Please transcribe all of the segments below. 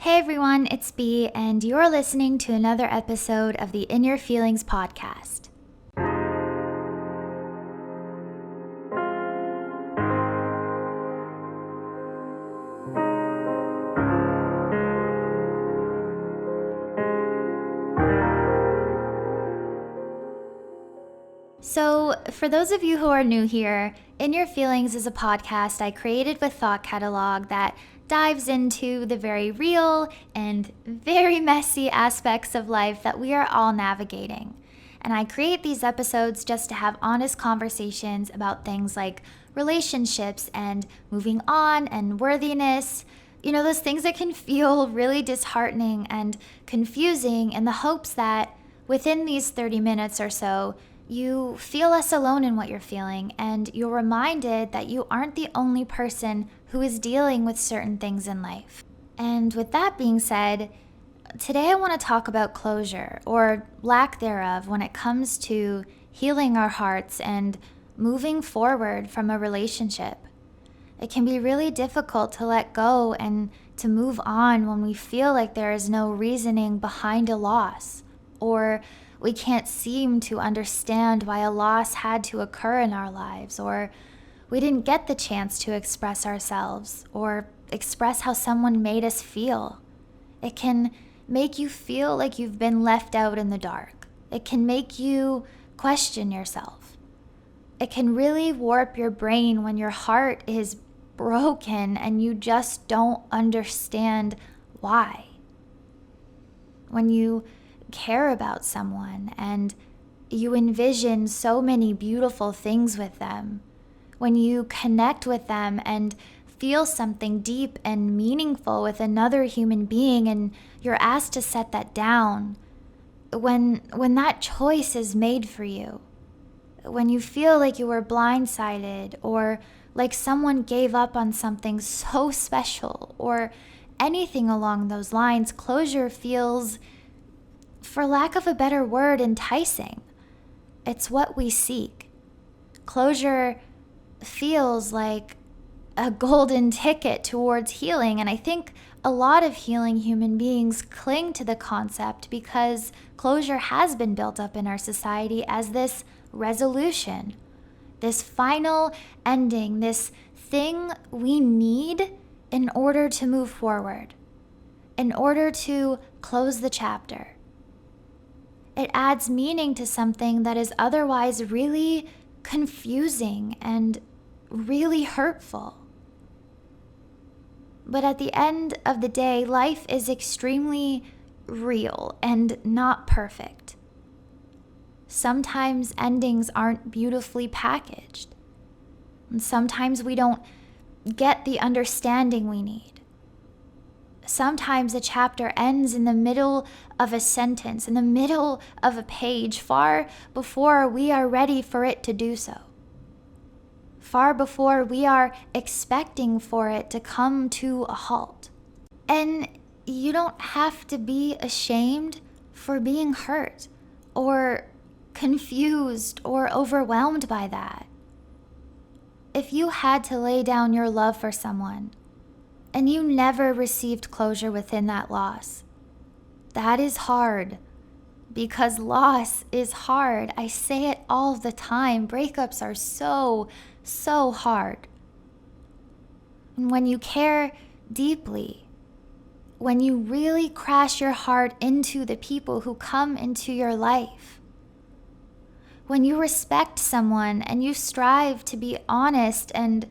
Hey everyone, it's B, and you're listening to another episode of the In Your Feelings podcast. So, for those of you who are new here, In Your Feelings is a podcast I created with Thought Catalog that dives into the very real and very messy aspects of life that we are all navigating. And I create these episodes just to have honest conversations about things like relationships and moving on and worthiness. Those things that can feel really disheartening and confusing, in the hopes that within these 30 minutes or so, you feel less alone in what you're feeling, and you're reminded that you aren't the only person who is dealing with certain things in life. And with that being said, today I want to talk about closure, or lack thereof, when it comes to healing our hearts and moving forward from a relationship. It can be really difficult to let go and to move on when we feel like there is no reasoning behind a loss, or we can't seem to understand why a loss had to occur in our lives, or we didn't get the chance to express ourselves or express how someone made us feel. It can make you feel like you've been left out in the dark. It can make you question yourself. It can really warp your brain when your heart is broken and you just don't understand why. When you care about someone and you envision so many beautiful things with them, when you connect with them and feel something deep and meaningful with another human being and you're asked to set that down, when that choice is made for you, when you feel like you were blindsided or like someone gave up on something so special or anything along those lines, closure feels, for lack of a better word, enticing. It's what we seek. Closure feels like a golden ticket towards healing, and I think a lot of healing human beings cling to the concept because closure has been built up in our society as this resolution, this final ending, this thing we need in order to move forward, in order to close the chapter. It adds meaning to something that is otherwise really confusing and really hurtful. But at the end of the day, life is extremely real and not perfect. Sometimes endings aren't beautifully packaged. And sometimes we don't get the understanding we need. Sometimes a chapter ends in the middle of a sentence, in the middle of a page, far before we are ready for it to do so. Far before we are expecting for it to come to a halt. And you don't have to be ashamed for being hurt or confused or overwhelmed by that. If you had to lay down your love for someone, and you never received closure within that loss, that is hard, because loss is hard. I say it all the time. Breakups are so hard. And when you care deeply, when you really crash your heart into the people who come into your life, when you respect someone and you strive to be honest and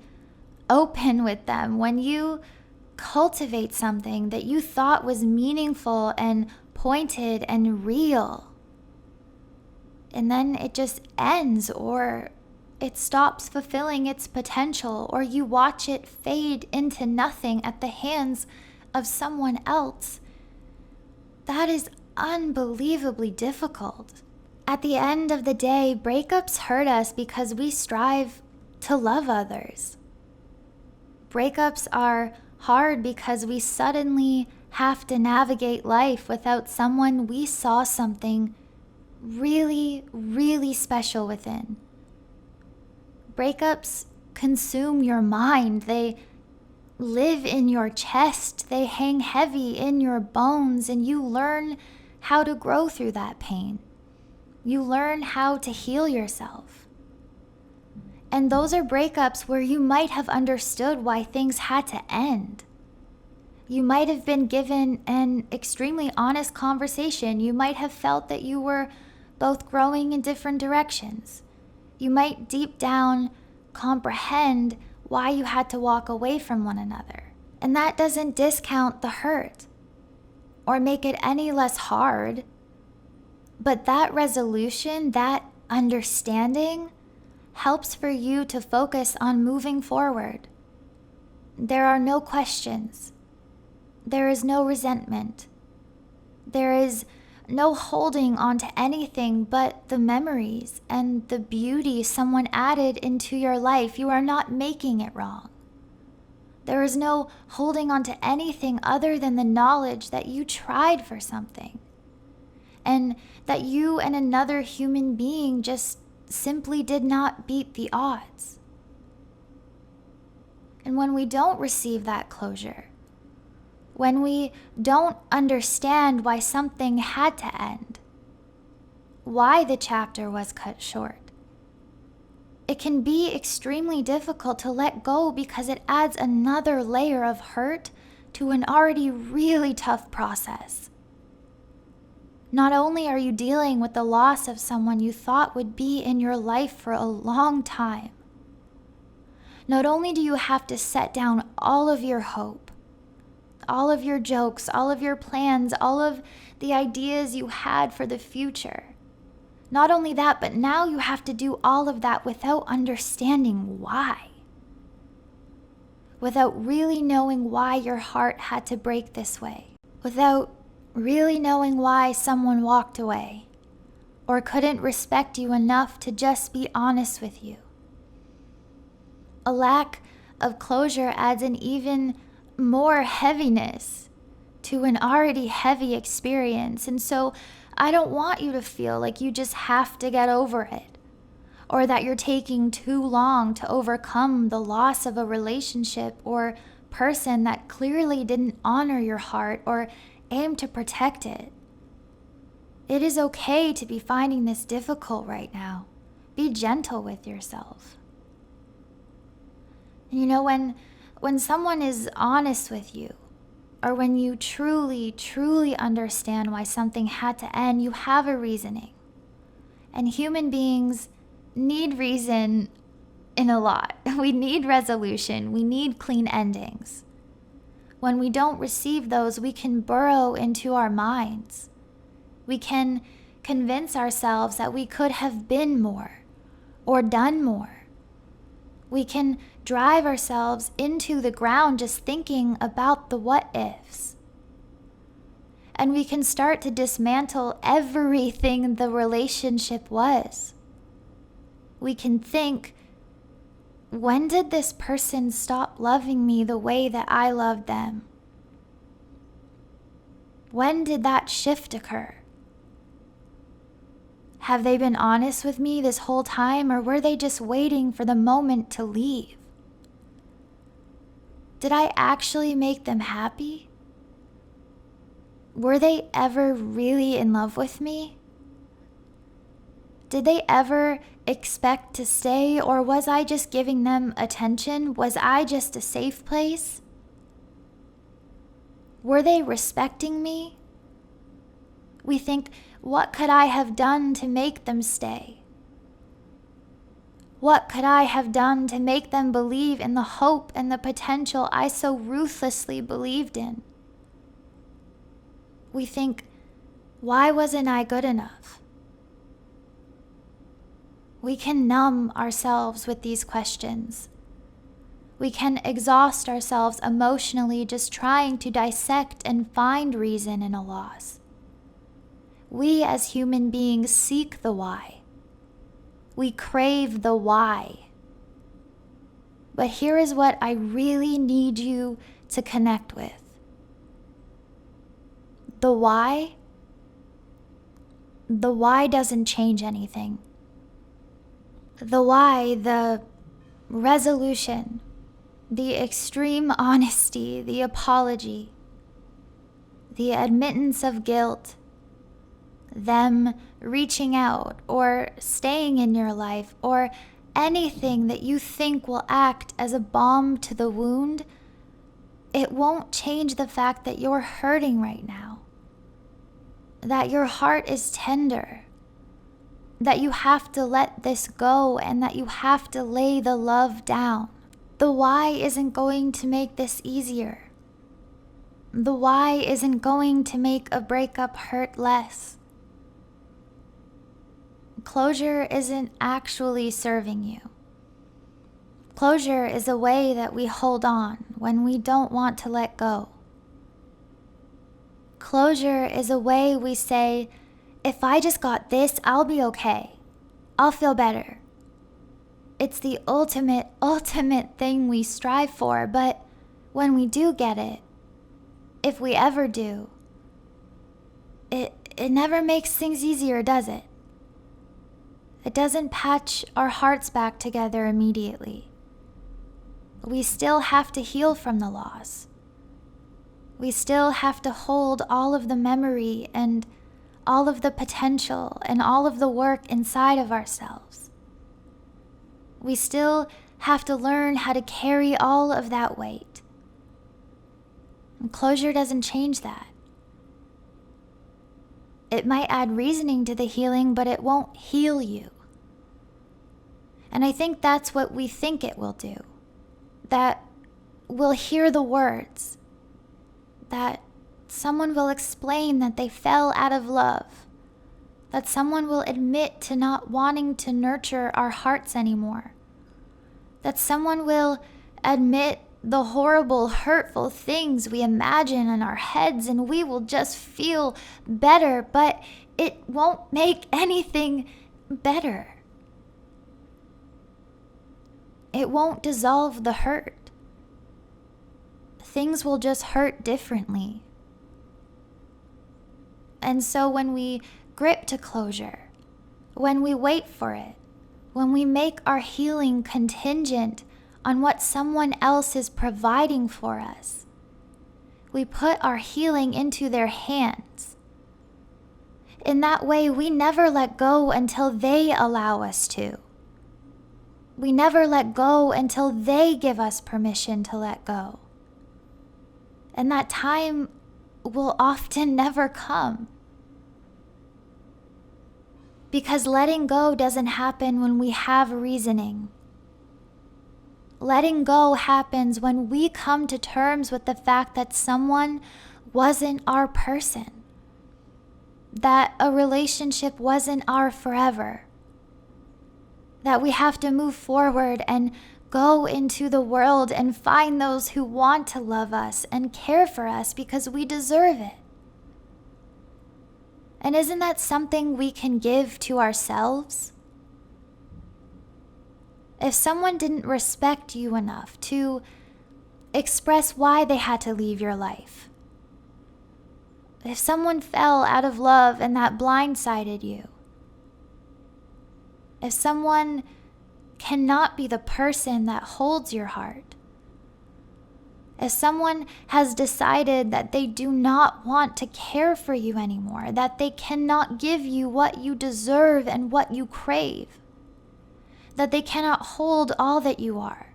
open with them, when you cultivate something that you thought was meaningful and pointed and real, and then it just ends, or it stops fulfilling its potential, or you watch it fade into nothing at the hands of someone else, that is unbelievably difficult. At the end of the day, breakups hurt us because we strive to love others. Breakups are hard because we suddenly have to navigate life without someone we saw something really, really special within. Breakups consume your mind. They live in your chest, they hang heavy in your bones, and you learn how to grow through that pain. You learn how to heal yourself. And those are breakups where you might have understood why things had to end. You might have been given an extremely honest conversation. You might have felt that you were both growing in different directions. You might deep down comprehend why you had to walk away from one another. And that doesn't discount the hurt or make it any less hard. But that resolution, that understanding, helps for you to focus on moving forward. There are no questions. There is no resentment. There is no holding on to anything but the memories and the beauty someone added into your life. You are not making it wrong. There is no holding on to anything other than the knowledge that you tried for something, and that you and another human being just simply did not beat the odds. And when we don't receive that closure, when we don't understand why something had to end, why the chapter was cut short, it can be extremely difficult to let go because it adds another layer of hurt to an already really tough process. Not only are you dealing with the loss of someone you thought would be in your life for a long time, not only do you have to set down all of your hope, all of your jokes, all of your plans, all of the ideas you had for the future. Not only that, but now you have to do all of that without understanding why. Without really knowing why your heart had to break this way. Without really knowing why someone walked away or couldn't respect you enough to just be honest with you. A lack of closure adds an even more heaviness to an already heavy experience. And so I don't want you to feel like you just have to get over it, or that you're taking too long to overcome the loss of a relationship or person that clearly didn't honor your heart or aim to protect it. It is okay to be finding this difficult right now. Be gentle with yourself. And you know, when someone is honest with you, or when you truly, truly understand why something had to end, you have a reasoning. And human beings need reason in a lot. We need resolution. We need clean endings. When we don't receive those, we can burrow into our minds. We can convince ourselves that we could have been more or done more. We can drive ourselves into the ground just thinking about the what ifs. And we can start to dismantle everything the relationship was. We can think, when did this person stop loving me the way that I loved them? When did that shift occur? Have they been honest with me this whole time, or were they just waiting for the moment to leave? Did I actually make them happy? Were they ever really in love with me? Did they ever expect to stay, or was I just giving them attention? Was I just a safe place? Were they respecting me? We think, what could I have done to make them stay? What could I have done to make them believe in the hope and the potential I so ruthlessly believed in? We think, why wasn't I good enough? We can numb ourselves with these questions. We can exhaust ourselves emotionally just trying to dissect and find reason in a loss. We as human beings seek the why. We crave the why. But here is what I really need you to connect with. The why doesn't change anything. The why, the resolution, The extreme honesty, the apology, the admittance of guilt, them reaching out or staying in your life, or anything that you think will act as a balm to the wound, it won't change the fact that you're hurting right now, that your heart is tender, that you have to let this go, and that you have to lay the love down. The why isn't going to make this easier. The why isn't going to make a breakup hurt less. Closure isn't actually serving you. Closure is a way that we hold on when we don't want to let go. Closure is a way we say, if I just got this, I'll be okay. I'll feel better. It's the ultimate thing we strive for, but when we do get it, if we ever do, it never makes things easier, does it? It doesn't patch our hearts back together immediately. We still have to heal from the loss. We still have to hold all of the memory and all of the potential and all of the work inside of ourselves. We still have to learn how to carry all of that weight. And closure doesn't change that. It might add reasoning to the healing, but it won't heal you. And I think that's what we think it will do. That we'll hear the words. That someone will explain that they fell out of love. That someone will admit to not wanting to nurture our hearts anymore. That someone will admit the horrible, hurtful things we imagine in our heads, and we will just feel better, but it won't make anything better. It won't dissolve the hurt. Things will just hurt differently. And so when we grip to closure, when we wait for it, when we make our healing contingent on what someone else is providing for us, we put our healing into their hands. In that way, we never let go until they allow us to. We never let go until they give us permission to let go. And that time will often never come. Because letting go doesn't happen when we have reasoning. Letting go happens when we come to terms with the fact that someone wasn't our person. That a relationship wasn't our forever. That we have to move forward and go into the world and find those who want to love us and care for us because we deserve it. And isn't that something we can give to ourselves? If someone didn't respect you enough to express why they had to leave your life, if someone fell out of love and that blindsided you, if someone cannot be the person that holds your heart, if someone has decided that they do not want to care for you anymore, that they cannot give you what you deserve and what you crave, that they cannot hold all that you are,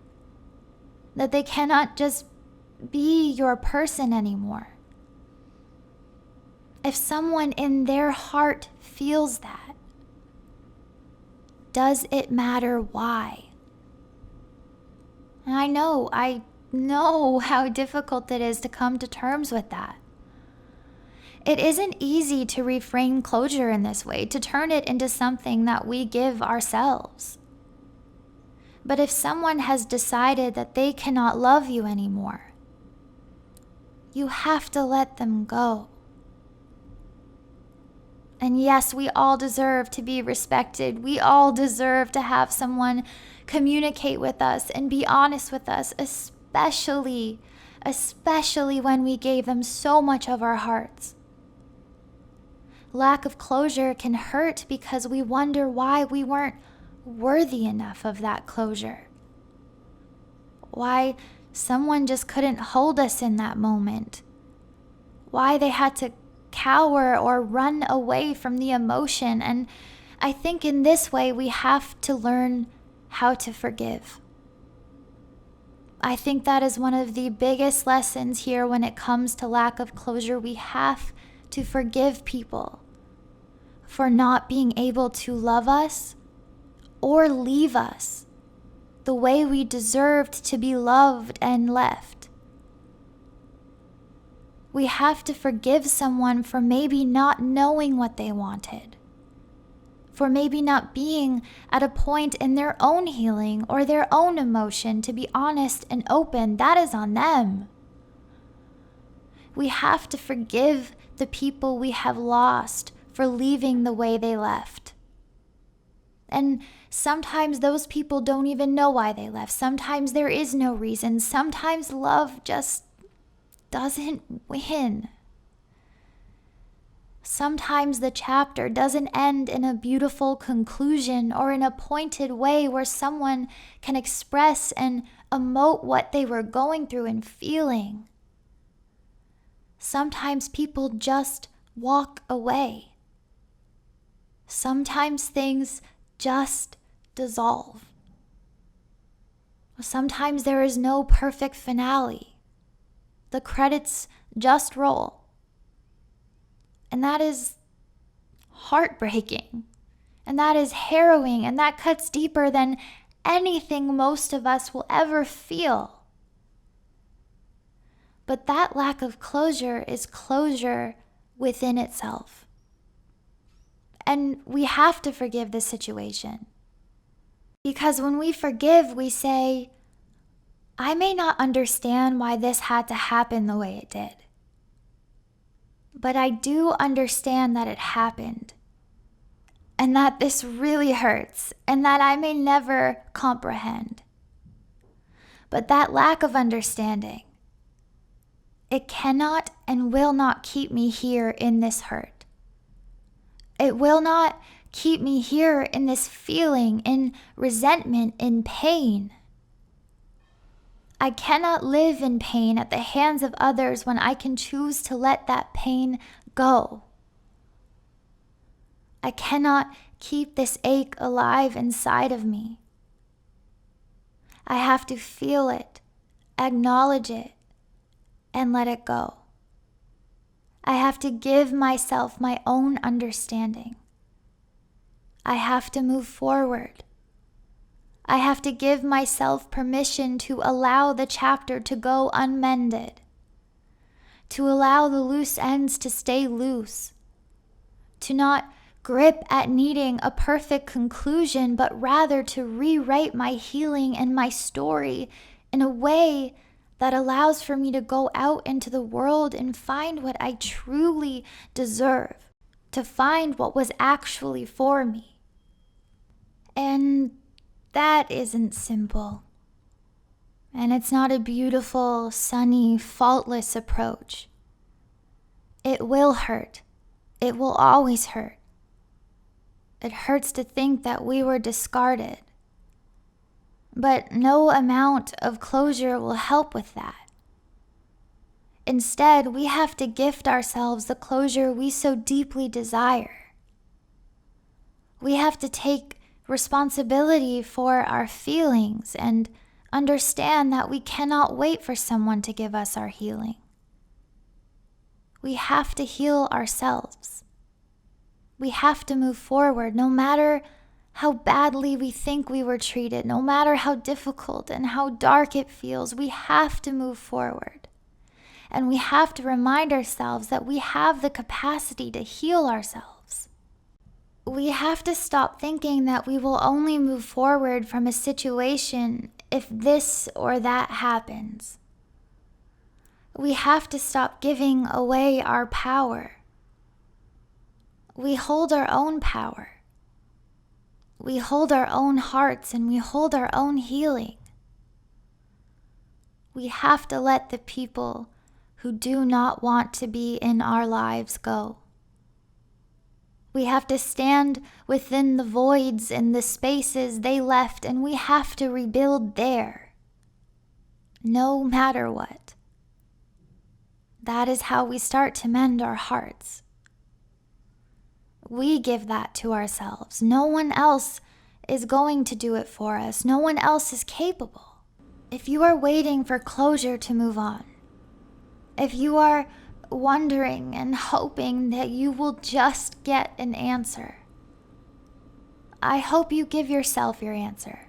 that they cannot just be your person anymore. If someone in their heart feels that, does it matter why? And I know how difficult it is to come to terms with that. It isn't easy to reframe closure in this way, to turn it into something that we give ourselves. But if someone has decided that they cannot love you anymore, you have to let them go. And yes, we all deserve to be respected. We all deserve to have someone communicate with us and be honest with us, especially when we gave them so much of our hearts. Lack of closure can hurt because we wonder why we weren't worthy enough of that closure. Why someone just couldn't hold us in that moment, why they had to cower or run away from the emotion. And I think in this way, we have to learn how to forgive. I think that is one of the biggest lessons here when it comes to lack of closure. We have to forgive people for not being able to love us or leave us the way we deserved to be loved and left. We have to forgive someone for maybe not knowing what they wanted, for maybe not being at a point in their own healing or their own emotion to be honest and open. That is on them. We have to forgive the people we have lost for leaving the way they left. And sometimes those people don't even know why they left. Sometimes there is no reason. Sometimes love just doesn't win. Sometimes the chapter doesn't end in a beautiful conclusion or in a pointed way where someone can express and emote what they were going through and feeling. Sometimes people just walk away. Sometimes things just dissolve. Sometimes there is no perfect finale. The credits just roll. And that is heartbreaking. And that is harrowing. And that cuts deeper than anything most of us will ever feel. But that lack of closure is closure within itself. And we have to forgive this situation. Because when we forgive, we say, I may not understand why this had to happen the way it did, but I do understand that it happened, and that this really hurts, and that I may never comprehend. But that lack of understanding, it cannot and will not keep me here in this hurt. It will not keep me here in this feeling, in resentment, in pain. I cannot live in pain at the hands of others when I can choose to let that pain go. I cannot keep this ache alive inside of me. I have to feel it, acknowledge it, and let it go. I have to give myself my own understanding. I have to move forward. I have to give myself permission to allow the chapter to go unmended, to allow the loose ends to stay loose, to not grip at needing a perfect conclusion, but rather to rewrite my healing and my story in a way that allows for me to go out into the world and find what I truly deserve, to find what was actually for me. And that isn't simple. And it's not a beautiful, sunny, faultless approach. It will hurt. It will always hurt. It hurts to think that we were discarded. But no amount of closure will help with that. Instead, we have to gift ourselves the closure we so deeply desire. We have to take responsibility for our feelings and understand that we cannot wait for someone to give us our healing. We have to heal ourselves. We have to move forward no matter how badly we think we were treated, no matter how difficult and how dark it feels. We have to move forward. And we have to remind ourselves that we have the capacity to heal ourselves. We have to stop thinking that we will only move forward from a situation if this or that happens. We have to stop giving away our power. We hold our own power. We hold our own hearts and we hold our own healing. We have to let the people who do not want to be in our lives go. We have to stand within the voids and the spaces they left, and we have to rebuild there. no matter what. That is how we start to mend our hearts. We give that to ourselves. No one else is going to do it for us. No one else is capable. If you are waiting for closure to move on, if you are wondering and hoping that you will just get an answer, I hope you give yourself your answer.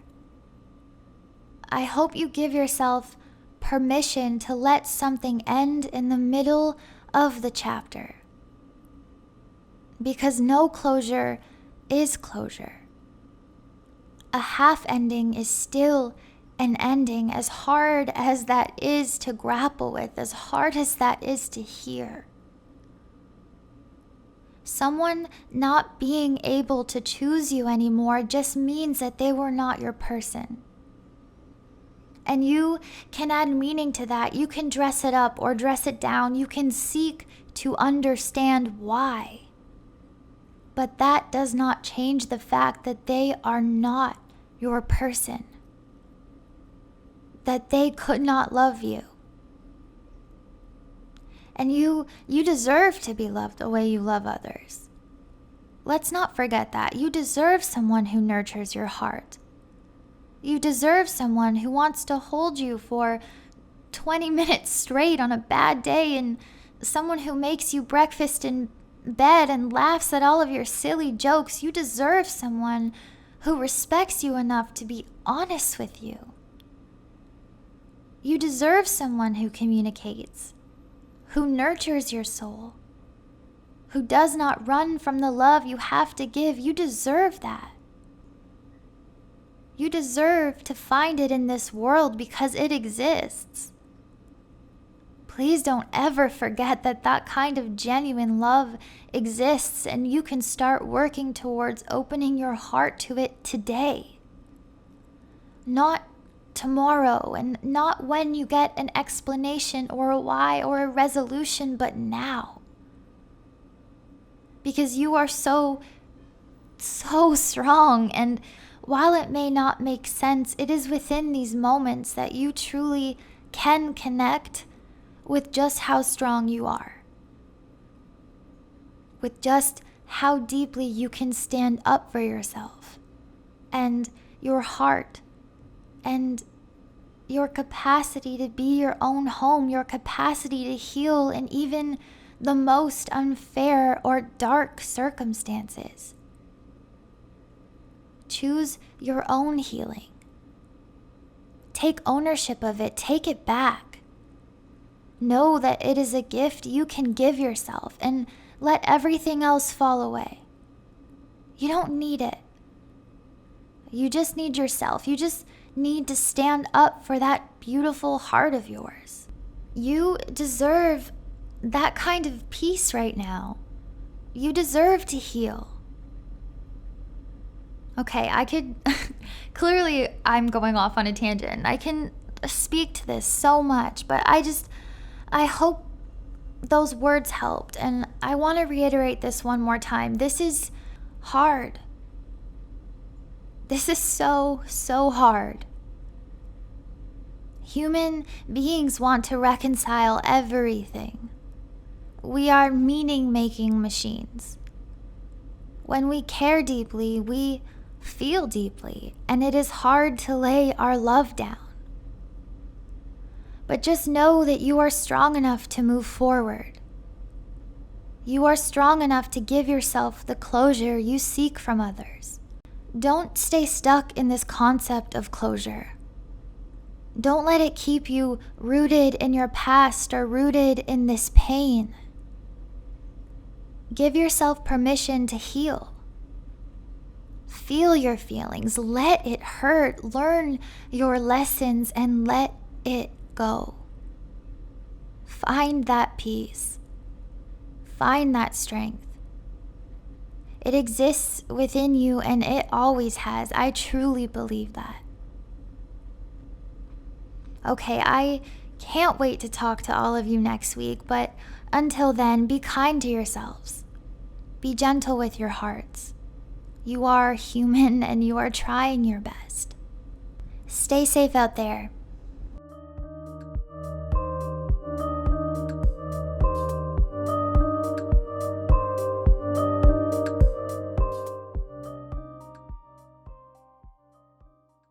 I hope you give yourself permission to let something end in the middle of the chapter. Because no closure is closure. A half ending is still an ending, as hard as that is to grapple with, as hard as that is to hear. Someone not being able to choose you anymore just means that they were not your person. And you can add meaning to that. You can dress it up or dress it down. You can seek to understand why. But that does not change the fact that they are not your person. That they could not love you. And you deserve to be loved the way you love others. Let's not forget that. You deserve someone who nurtures your heart. You deserve someone who wants to hold you for 20 minutes straight on a bad day, and someone who makes you breakfast in bed and laughs at all of your silly jokes. You deserve someone who respects you enough to be honest with you. You deserve someone who communicates, who nurtures your soul, who does not run from the love you have to give. You deserve that. You deserve to find it in this world because it exists. Please don't ever forget that that kind of genuine love exists, and you can start working towards opening your heart to it today. Not tomorrow, and not when you get an explanation or a why or a resolution, but now. Because you are so strong, and while it may not make sense, it is within these moments that you truly can connect with just how strong you are. With just how deeply you can stand up for yourself and your heart and your capacity to be your own home, your capacity to heal in even the most unfair or dark circumstances. Choose your own healing. Take ownership of it. Take it back. Know that it is a gift you can give yourself, and let everything else fall away. You don't need it. You just need yourself. You just need to stand up for that beautiful heart of yours. You deserve that kind of peace right now. You deserve to heal. Okay, I could, clearly I'm going off on a tangent. I can speak to this so much, but I hope those words helped. And I want to reiterate this one more time. This is hard. This is so hard. Human beings want to reconcile everything. We are meaning-making machines. When we care deeply, we feel deeply, and it is hard to lay our love down. But just know that you are strong enough to move forward. You are strong enough to give yourself the closure you seek from others. Don't stay stuck in this concept of closure. Don't let it keep you rooted in your past or rooted in this pain. Give yourself permission to heal. Feel your feelings. Let it hurt. Learn your lessons and let it go. Find that peace. Find that strength. It exists within you, and it always has. I truly believe that. Okay, I can't wait to talk to all of you next week, but until then, be kind to yourselves. Be gentle with your hearts. You are human and you are trying your best. Stay safe out there.